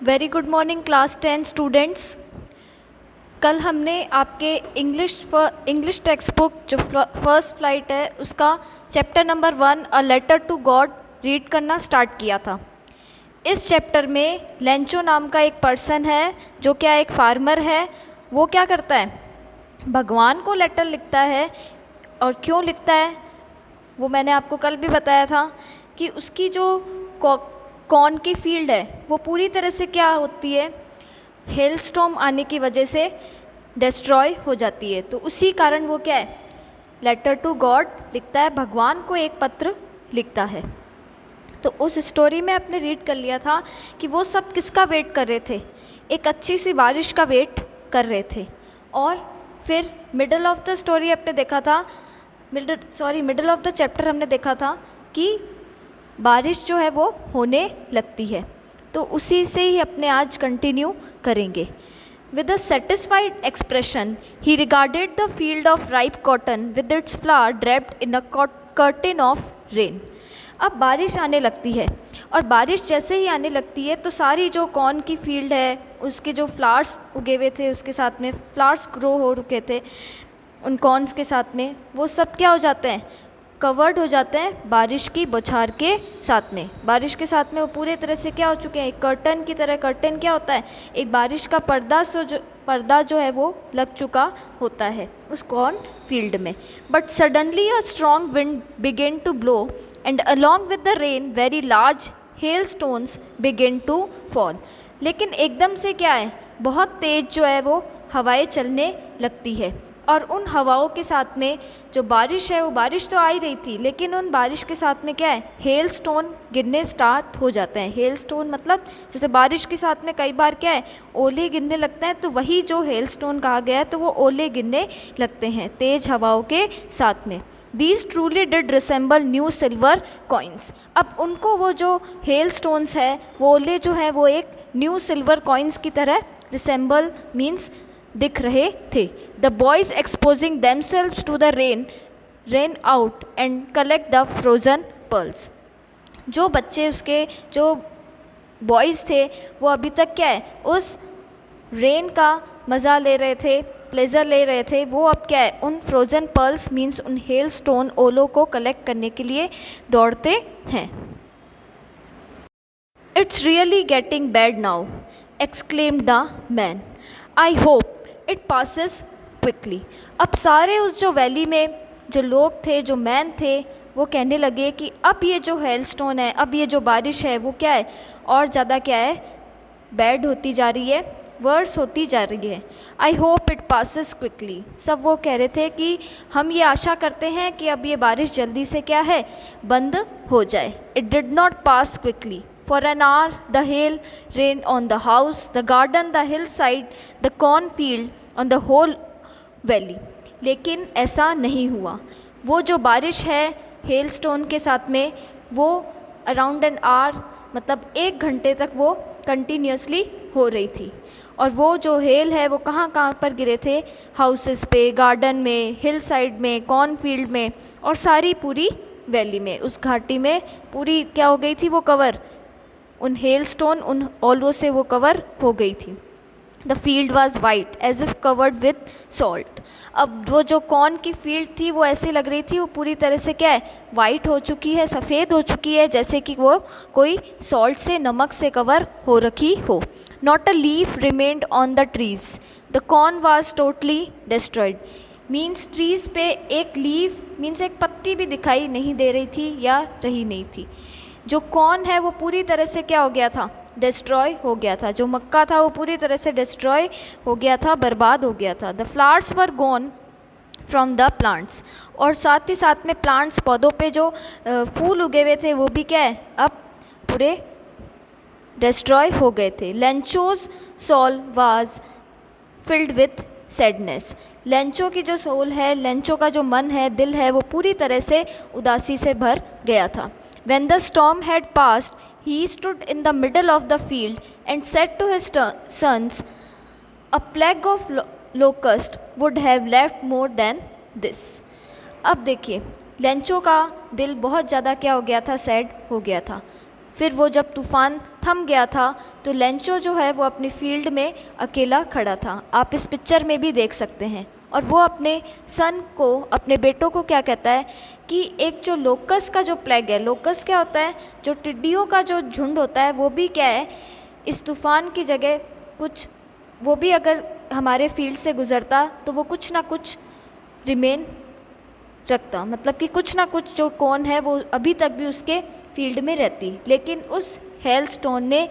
Very good morning class 10 students. कल हमने आपके इंग्लिश टेक्स्ट बुक जो फर्स्ट फ्लाइट है उसका chapter number 1 a letter to God read करना स्टार्ट किया था। इस चैप्टर में लेंचो नाम का एक पर्सन है जो क्या एक फार्मर है। वो क्या करता है, भगवान को लेटर लिखता है। और क्यों लिखता है वो मैंने आपको कल भी बताया था कि उसकी जो कॉर्न की फील्ड है वो पूरी तरह से क्या होती है, हेलस्टॉर्म आने की वजह से डिस्ट्रॉय हो जाती है। तो उसी कारण वो क्या है, लेटर टू गॉड लिखता है, भगवान को एक पत्र लिखता है। तो उस स्टोरी में आपने रीड कर लिया था कि वो सब किसका वेट कर रहे थे, एक अच्छी सी बारिश का वेट कर रहे थे। और फिर मिडल ऑफ द स्टोरी आपने देखा था, मिडल ऑफ द चैप्टर हमने देखा था कि बारिश जो है वो होने लगती है। तो उसी से ही अपने आज कंटिन्यू करेंगे। With a satisfied expression he regarded the field of ripe cotton with its flower draped in a curtain of rain. अब बारिश आने लगती है और बारिश जैसे ही आने लगती है तो सारी जो कॉर्न की फील्ड है उसके जो फ्लावर्स उगे हुए थे, उसके साथ में फ्लावर्स ग्रो हो रुके थे उन कॉर्न्स के साथ में, वो सब क्या हो जाते हैं, कवर्ड हो जाते हैं बारिश की बौछार के साथ में। बारिश के साथ में वो पूरे तरह से क्या हो चुके हैं, एक कर्टन की तरह। कर्टन क्या होता है, एक बारिश का पर्दा जो है वो लग चुका होता है उस कॉर्न फील्ड में। But suddenly a strong wind began to blow and along with the rain very large hail stones began to fall. लेकिन एकदम से क्या है, बहुत तेज़ जो है वो हवाएं चलने लगती है और उन हवाओं के साथ में जो बारिश है वो बारिश तो आ ही रही थी, लेकिन उन बारिश के साथ में क्या है, हेल स्टोन गिरने स्टार्ट हो जाते हैं। हेल स्टोन मतलब जैसे बारिश के साथ में कई बार क्या है, ओले गिरने लगते हैं, तो वही जो हेल स्टोन कहा गया है, तो वो ओले गिरने लगते हैं तेज़ हवाओं के साथ में। These truly did resemble new silver coins। अब उनको वो जो हेल स्टोन्स है वो ओले जो है वो एक न्यू सिल्वर कॉइन्स की तरह रिसेंबल मीन्स दिख रहे थे। The boys exposing themselves to the rain out and collect the frozen pearls. जो बच्चे उसके जो बॉयज़ थे वो अभी तक क्या है, उस रेन का मज़ा ले रहे थे, प्लेजर ले रहे थे, वो अब क्या है, उन फ्रोजन पर्ल्स मीन्स उन हेल स्टोन ओलों को कलेक्ट करने के लिए दौड़ते हैं। It's really getting bad now exclaimed the man, I hope it passes quickly. अब सारे उस जो वैली में जो लोग थे, जो मैन थे, वो कहने लगे कि अब ये जो हेल स्टोन है, अब ये जो बारिश है वो क्या है, और ज़्यादा क्या है, बैड होती जा रही है, वर्स होती जा रही है। I hope it passes quickly. सब वो कह रहे थे कि हम ये आशा करते हैं कि अब ये बारिश जल्दी से क्या है, बंद हो जाए। It did not pass quickly. For an hour the hail rained on the house, the garden, the hillside, the cornfield, on the whole valley। लेकिन ऐसा नहीं हुआ। वो जो बारिश है हेल स्टोन के साथ में वो अराउंड एन आवर मतलब 1 घंटे तक वो कंटिन्यूसली हो रही थी। और वो जो हेल है वो कहाँ कहाँ पर गिरे थे, हाउसेस पे, गार्डन में, हिल साइड में, कॉर्नफील्ड में और सारी पूरी वैली में, उस घाटी में पूरी क्या हो गई थी, वो कवर उन हेल स्टोन उन ओलों से वो कवर हो गई थी। The field was white as if covered with salt. अब वो जो कॉर्न की फील्ड थी वो ऐसी लग रही थी, वो पूरी तरह से क्या है, वाइट हो चुकी है, सफ़ेद हो चुकी है, जैसे कि वो कोई सॉल्ट से, नमक से कवर हो रखी हो। Not a leaf remained on the trees, the corn was totally destroyed. Means trees पे एक लीफ मीन्स एक पत्ती भी दिखाई नहीं दे रही थी या रही नहीं थी। जो कॉर्न है वो पूरी तरह से क्या हो गया था, डिस्ट्रॉय हो गया था। जो मक्का था वो पूरी तरह से डिस्ट्रॉय हो गया था, बर्बाद हो गया था। The flowers were gone from the plants. और साथ ही साथ में प्लांट्स, पौधों पे जो फूल उगे हुए थे वो भी क्या है, अब पूरे डिस्ट्रॉय हो गए थे। Lencho's soul was filled with sadness. Lencho की जो सोल है, लेंचो का जो मन है, दिल है, वो पूरी तरह से उदासी से भर गया था। When the storm had passed, he stood in the middle of the field and said to his sons, a plague of locust would have left more than this। अब देखिए, लेंचो का दिल बहुत ज़्यादा क्या हो गया था, सैड हो गया था। फिर वो जब तूफ़ान थम गया था तो लेंचो जो है वो अपनी फील्ड में अकेला खड़ा था। आप इस पिक्चर में भी देख सकते हैं। और वो अपने सन को, अपने बेटों को क्या कहता है कि एक जो लोकस का जो प्लेग है, लोकस क्या होता है, जो टिड्डियों का जो झुंड होता है, वो भी क्या है, इस तूफ़ान की जगह कुछ, वो भी अगर हमारे फील्ड से गुज़रता तो वो कुछ ना कुछ रिमेन रखता, मतलब कि कुछ ना कुछ जो कौन है वो अभी तक भी उसके फील्ड में रहती। लेकिन उस हेलस्टोन ने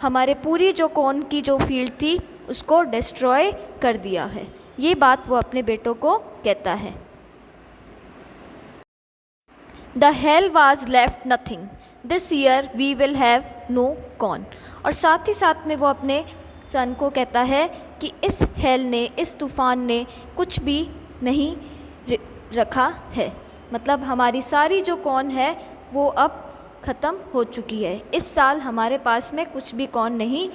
हमारे पूरी जो कौन की जो फील्ड थी उसको डिस्ट्रॉय कर दिया है। ये बात वो अपने बेटों को कहता है। The hail was left nothing, this year we will have no corn. और साथ ही साथ में वो अपने सन को कहता है कि इस हेल ने, इस तूफ़ान ने कुछ भी नहीं रखा है, मतलब हमारी सारी जो कॉर्न है वो अब ख़त्म हो चुकी है। इस साल हमारे पास में कुछ भी कॉर्न नहीं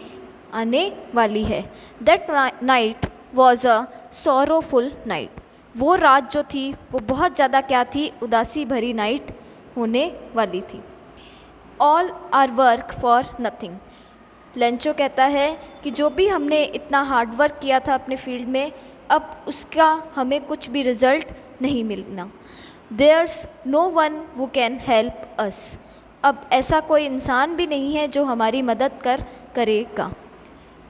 आने वाली है। That night was a sorrowful night. वो रात जो थी वो बहुत ज़्यादा क्या थी, उदासी भरी नाइट होने वाली थी। All our work for nothing. Lencho कहता है कि जो भी हमने इतना हार्ड वर्क किया था अपने फील्ड में, अब उसका हमें कुछ भी रिज़ल्ट नहीं मिलना। There's no one who can help us. अब ऐसा कोई इंसान भी नहीं है जो हमारी मदद करेगा।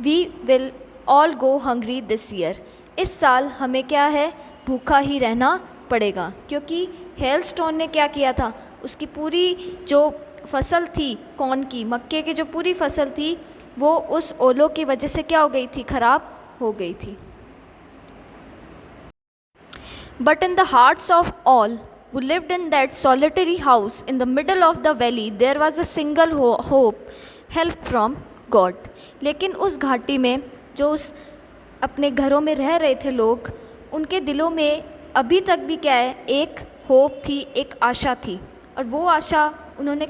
We will all go hungry this year. इस साल हमें क्या है, भूखा ही रहना पड़ेगा, क्योंकि हेलस्टोन ने क्या किया था, उसकी पूरी जो फसल थी कॉर्न की, मक्के की जो पूरी फसल थी, वो उस ओलों की वजह से क्या हो गई थी, खराब हो गई थी। But in the hearts of all who lived in that solitary house in the middle of the valley, there was a single hope, help from God. लेकिन उस घाटी में जो उस अपने घरों में रह रहे थे लोग, उनके दिलों में अभी तक भी क्या है, एक होप थी, एक आशा थी। और वो आशा उन्होंने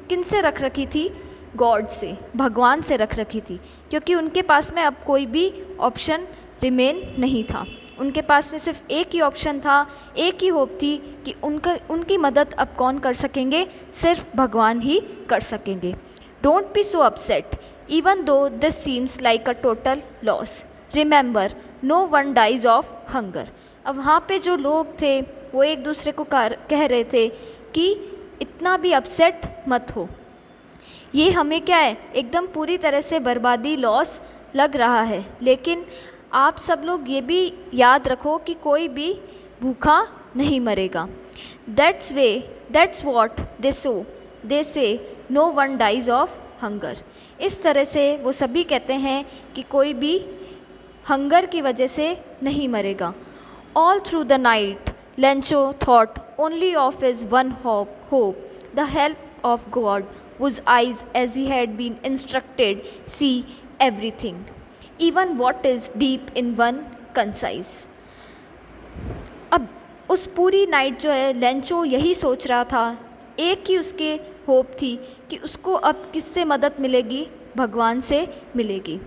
किन से रख रखी थी, गॉड से, भगवान से रख रखी थी, क्योंकि उनके पास में अब कोई भी ऑप्शन रिमेन नहीं था। उनके पास में सिर्फ एक ही ऑप्शन था, एक ही होप थी कि उनकी मदद अब कौन कर सकेंगे, सिर्फ भगवान ही कर सकेंगे। Don't be so upset even though this seems like a total loss, remember no one dies of hunger. अब वहाँ पे जो लोग थे वो एक दूसरे को कह रहे थे कि इतना भी अपसेट मत हो, ये हमें क्या है, एकदम पूरी तरह से बर्बादी, लॉस लग रहा है। लेकिन आप सब लोग ये भी याद रखो कि कोई भी भूखा नहीं मरेगा। That's what they say no one dies of hunger. इस तरह से वो सभी कहते हैं कि कोई भी हंगर की वजह से नहीं मरेगा। All through the night Lencho thought only of his one hope, the help of God whose eyes as he had been instructed see everything, even what is deep in one concise। अब उस पूरी night जो है Lencho यही सोच रहा था, एक ही उसके होप थी कि उसको अब किससे मदद मिलेगी, भगवान से मिलेगी।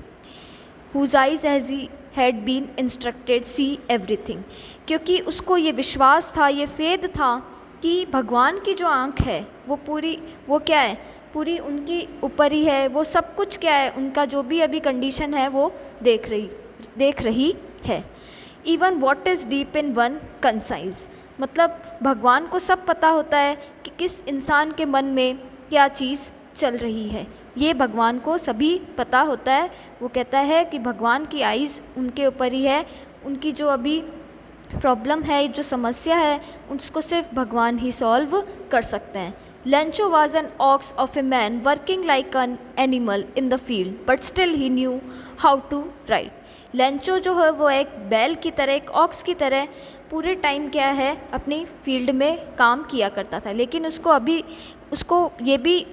whose eyes as he had been instructed see everything, क्योंकि उसको ये विश्वास था, ये फेद था कि भगवान की जो आँख है वो पूरी, वो क्या है, पूरी उनकी ऊपर ही है, वो सब कुछ क्या है, उनका जो भी अभी कंडीशन है वो देख रही है। Even what is deep in one concise, मतलब भगवान को सब पता होता है कि किस इंसान के मन में क्या चीज़ चल रही है, ये भगवान को सभी पता होता है। वो कहता है कि भगवान की आइज़ उनके ऊपर ही है, उनकी जो अभी प्रॉब्लम है, जो समस्या है, उसको सिर्फ भगवान ही सॉल्व कर सकते हैं। Lencho was an ox of a man working like an animal in the field but still he knew how to write. Lencho जो है वो एक बैल की तरह, एक ऑक्स की तरह पूरे टाइम क्या है, अपनी फील्ड में काम किया करता था, लेकिन उसको ये भी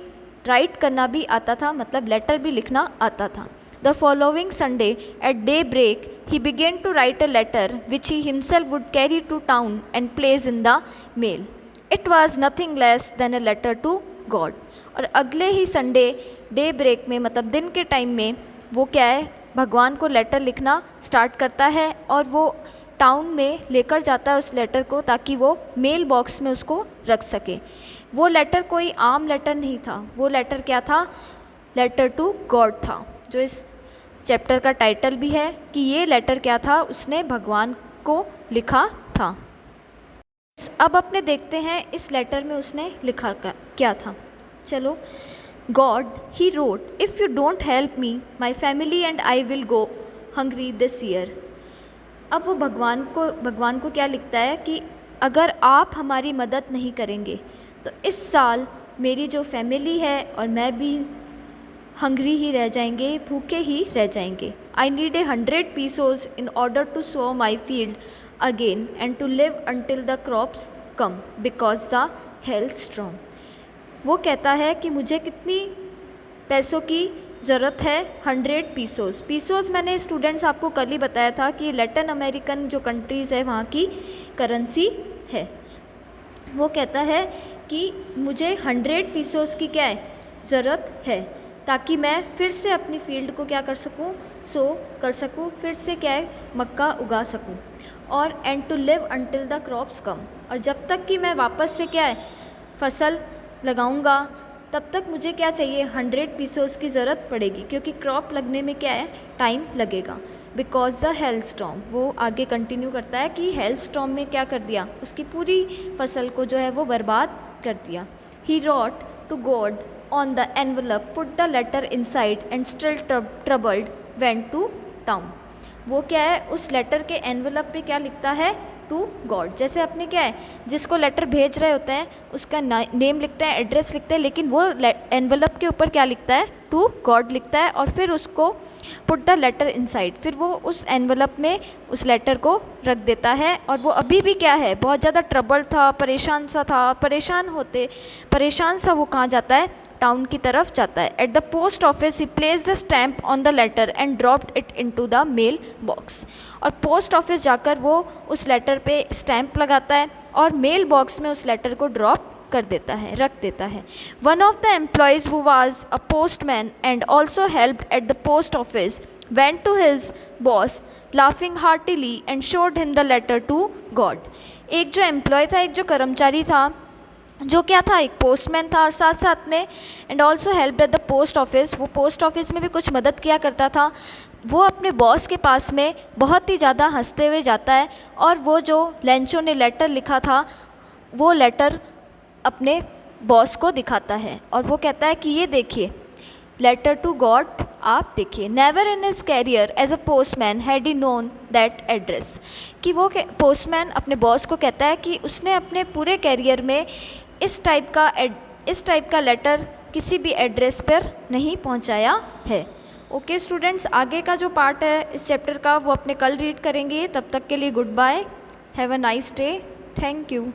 राइट करना भी आता था, मतलब लेटर भी लिखना आता था। The following Sunday at daybreak he began to write a letter which he himself would carry to town and place in the mail. It was nothing less than a letter to God. और अगले ही Sunday day break में, मतलब दिन के time में, वो क्या है, भगवान को लेटर लिखना स्टार्ट करता है। और वो टाउन में लेकर जाता है उस लेटर को, ताकि वो मेल बॉक्स में उसको रख सके। वो लेटर कोई आम लेटर नहीं था, वो लेटर क्या था? लेटर टू गॉड था, जो इस चैप्टर का टाइटल भी है कि ये लेटर क्या था, उसने भगवान को लिखा था। अब अपने देखते हैं इस लेटर में उसने लिखा क्या था। चलो, God he wrote, if you don't help me my family and I will go hungry this year. अब वो भगवान को क्या लिखता है कि अगर आप हमारी मदद नहीं करेंगे तो इस साल मेरी जो फैमिली है और मैं भी हंग्री ही रह जाएंगे, भूखे ही रह जाएंगे। I need 100 pesos in order to sow my field again and to live until the crops come because the hailstorm. वो कहता है कि मुझे कितनी पैसों की ज़रूरत है? 100 pesos। पीसोस मैंने स्टूडेंट्स आपको कल ही बताया था कि लैटिन अमेरिकन जो कंट्रीज़ है वहाँ की करेंसी है। वो कहता है कि मुझे 100 pesos की क्या है ज़रूरत है, ताकि मैं फिर से अपनी फील्ड को क्या कर सकूं, सो कर सकूं, फिर से क्या है मक्का उगा सकूं। और and to live until the crops come, और जब तक कि मैं वापस से क्या है फसल लगाऊंगा तब तक मुझे क्या चाहिए? 100 pesos की ज़रूरत पड़ेगी, क्योंकि क्रॉप लगने में क्या है टाइम लगेगा। बिकॉज द हेल्थ स्टॉर्म, वो आगे कंटिन्यू करता है कि हेल्थ स्टॉर्म में क्या कर दिया, उसकी पूरी फसल को जो है वो बर्बाद कर दिया। He wrote to God on the envelope, put the letter inside and still troubled went to town. वो क्या है उस लेटर के एनवलप पे क्या लिखता है? To God. जैसे अपने क्या है जिसको लेटर भेज रहे होते हैं उसका नेम लिखते हैं, एड्रेस लिखते हैं, लेकिन वो एनवलप के ऊपर क्या लिखता है? टू गॉड लिखता है, और फिर उसको पुट द लेटर इनसाइड, फिर वो उस एनवलप में उस लेटर को रख देता है। और वो अभी भी क्या है बहुत ज़्यादा ट्रबल था, परेशान सा वो कहाँ जाता है? टाउन की तरफ जाता है। At the post office he placed a stamp on the letter and dropped it into the mail box. और पोस्ट ऑफिस जाकर वो उस लेटर पे स्टैम्प लगाता है और मेल बॉक्स में उस लेटर को ड्रॉप कर देता है, रख देता है। One of the employees who was a postman and also helped eight the post office went to his boss laughing heartily and showed him the letter to God। एक जो एम्प्लॉय था, एक जो कर्मचारी था, जो क्या था एक पोस्टमैन था, और साथ साथ में and also help at the post office, वो पोस्ट ऑफिस में भी कुछ मदद किया करता था। वो अपने बॉस के पास में बहुत ही ज़्यादा हंसते हुए जाता है और वो जो लेंचो ने लेटर लिखा था वो लेटर अपने बॉस को दिखाता है और वो कहता है कि ये देखिए लेटर टू गॉड, आप देखिए। Never in his career as a postman had he known that address, कि वो पोस्टमैन अपने बॉस को कहता है कि उसने अपने पूरे कैरियर में इस टाइप का लेटर किसी भी एड्रेस पर नहीं पहुंचाया है। ओके स्टूडेंट्स, आगे का जो पार्ट है इस चैप्टर का वो अपने कल रीड करेंगे। तब तक के लिए good bye, have a nice day, thank you.